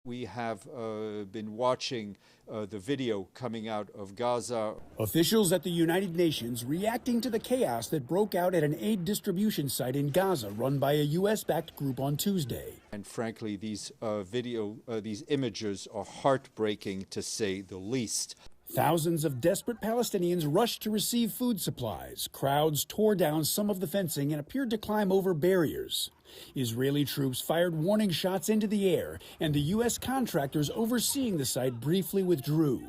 We have been watching the video coming out of Gaza. Officials at the United Nations reacting to the chaos that broke out at an aid distribution site in Gaza run by a U.S.-backed group on Tuesday. And frankly, these these images are heartbreaking to say the least. Thousands of desperate Palestinians rushed to receive food supplies. Crowds tore down some of the fencing and appeared to climb over barriers. Israeli troops fired warning shots into the air, and the U.S. contractors overseeing the site briefly withdrew.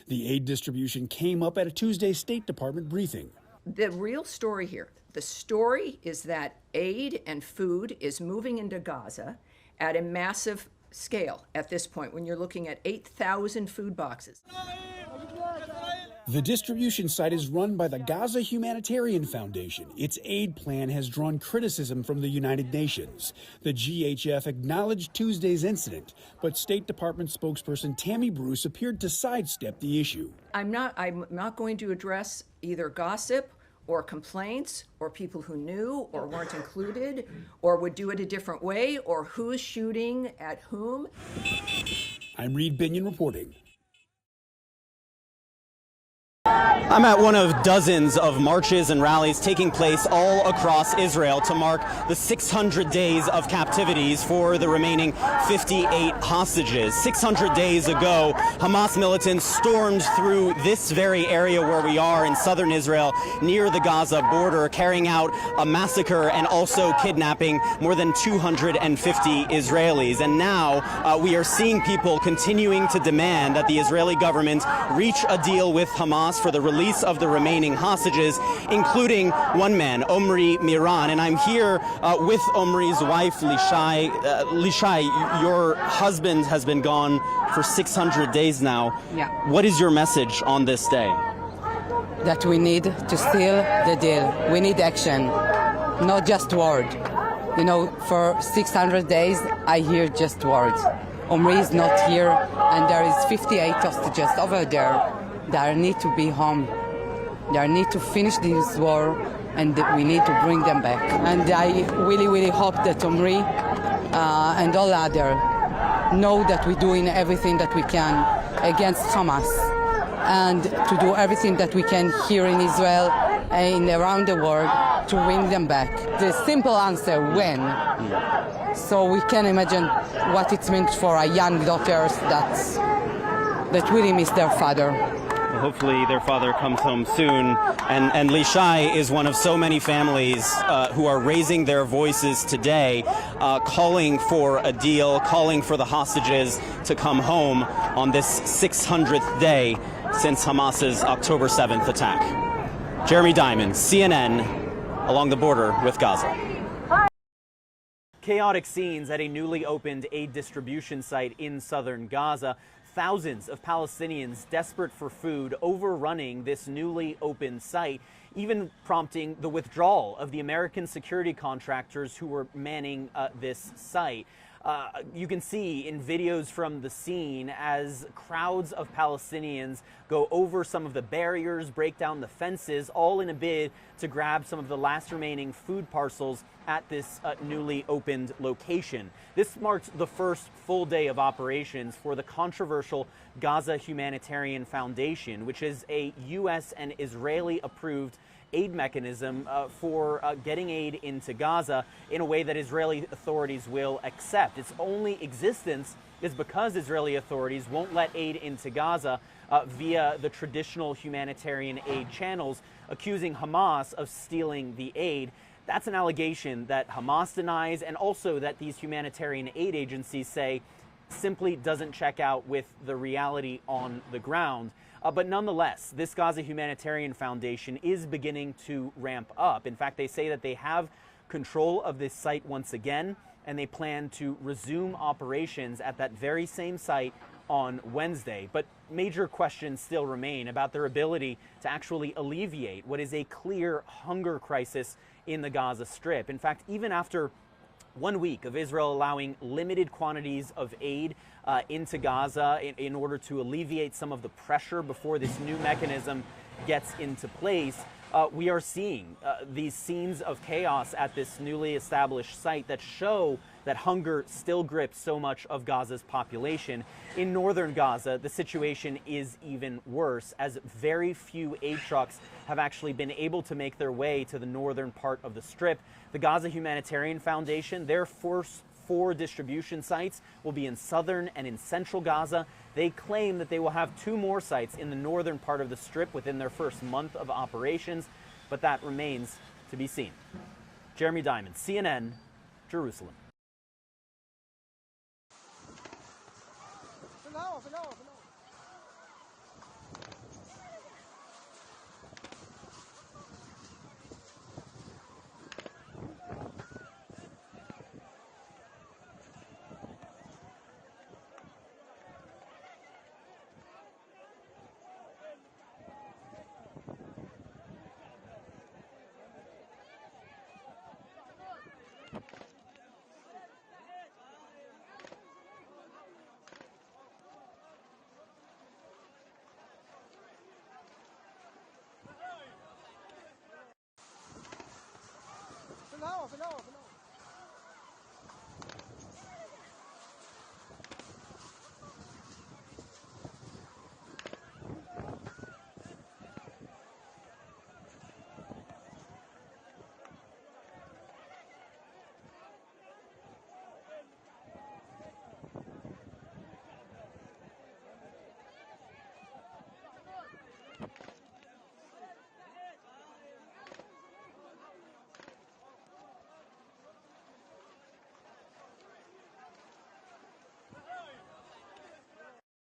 The aid distribution came up at a Tuesday State Department briefing. The real story here, the story is that aid and food is moving into Gaza at a massive scale at this point, when you're looking at 8,000 food boxes. The distribution site is run by the Gaza Humanitarian Foundation. Its aid plan has drawn criticism from the United Nations. The GHF acknowledged Tuesday's incident, but State Department spokesperson Tammy Bruce appeared to sidestep the issue. I'm not going to address either gossip or complaints or people who knew or weren't included or would do it a different way or who's shooting at whom. I'm Reed Binion reporting. I'm at one of dozens of marches and rallies taking place all across Israel to mark the 600 days of captivities for the remaining 58 hostages. 600 days ago, Hamas militants stormed through this very area where we are in southern Israel near the Gaza border, carrying out a massacre and also kidnapping more than 250 Israelis. And now we are seeing people continuing to demand that the Israeli government reach a deal with Hamas for the release of the remaining hostages, including one man, Omri Miran. And I'm here with Omri's wife, Lishai. Lishai, your husband has been gone for 600 days now. Yeah. What is your message on this day? That we need to seal the deal. We need action, not just words. You know, for 600 days, I hear just words. Omri is not here, and there is 58 hostages over there. They need to be home. They need to finish this war, and we need to bring them back. And I really, really hope that Omri and all others know that we're doing everything that we can against Hamas, and to do everything that we can here in Israel and around the world to bring them back. The simple answer, when. So we can imagine what it means for our young daughters that really miss their father. Hopefully their father comes home soon. And Lishai is one of so many families who are raising their voices today, calling for a deal, calling for the hostages to come home on this 600th day since Hamas's October 7th attack. Jeremy Diamond, CNN, along the border with Gaza. Chaotic scenes at a newly opened aid distribution site in southern Gaza. Thousands of Palestinians desperate for food overrunning this newly opened site, even prompting the withdrawal of the American security contractors who were manning this site. You can see in videos from the scene as crowds of Palestinians go over some of the barriers, break down the fences, all in a bid to grab some of the last remaining food parcels at this newly opened location. This marks the first full day of operations for the controversial Gaza Humanitarian Foundation, which is a U.S. and Israeli-approved aid mechanism for getting aid into Gaza in a way that Israeli authorities will accept. Its only existence is because Israeli authorities won't let aid into Gaza via the traditional humanitarian aid channels, accusing Hamas of stealing the aid. That's an allegation that Hamas denies, and also that these humanitarian aid agencies say simply doesn't check out with the reality on the ground. But nonetheless, this Gaza Humanitarian Foundation is beginning to ramp up. In fact, they say that they have control of this site once again, and they plan to resume operations at that very same site on Wednesday. But major questions still remain about their ability to actually alleviate what is a clear hunger crisis in the Gaza Strip. In fact, even after 1 week of Israel allowing limited quantities of aid into Gaza in order to alleviate some of the pressure before this new mechanism gets into place, we are seeing these scenes of chaos at this newly established site that show that hunger still grips so much of Gaza's population. In northern Gaza, the situation is even worse, as very few aid trucks have actually been able to make their way to the northern part of the Strip. The Gaza Humanitarian Foundation, their first 4 distribution sites will be in southern and in central Gaza. They claim that they will have 2 more sites in the northern part of the Strip within their first month of operations, but that remains to be seen. Jeremy Diamond, CNN, Jerusalem.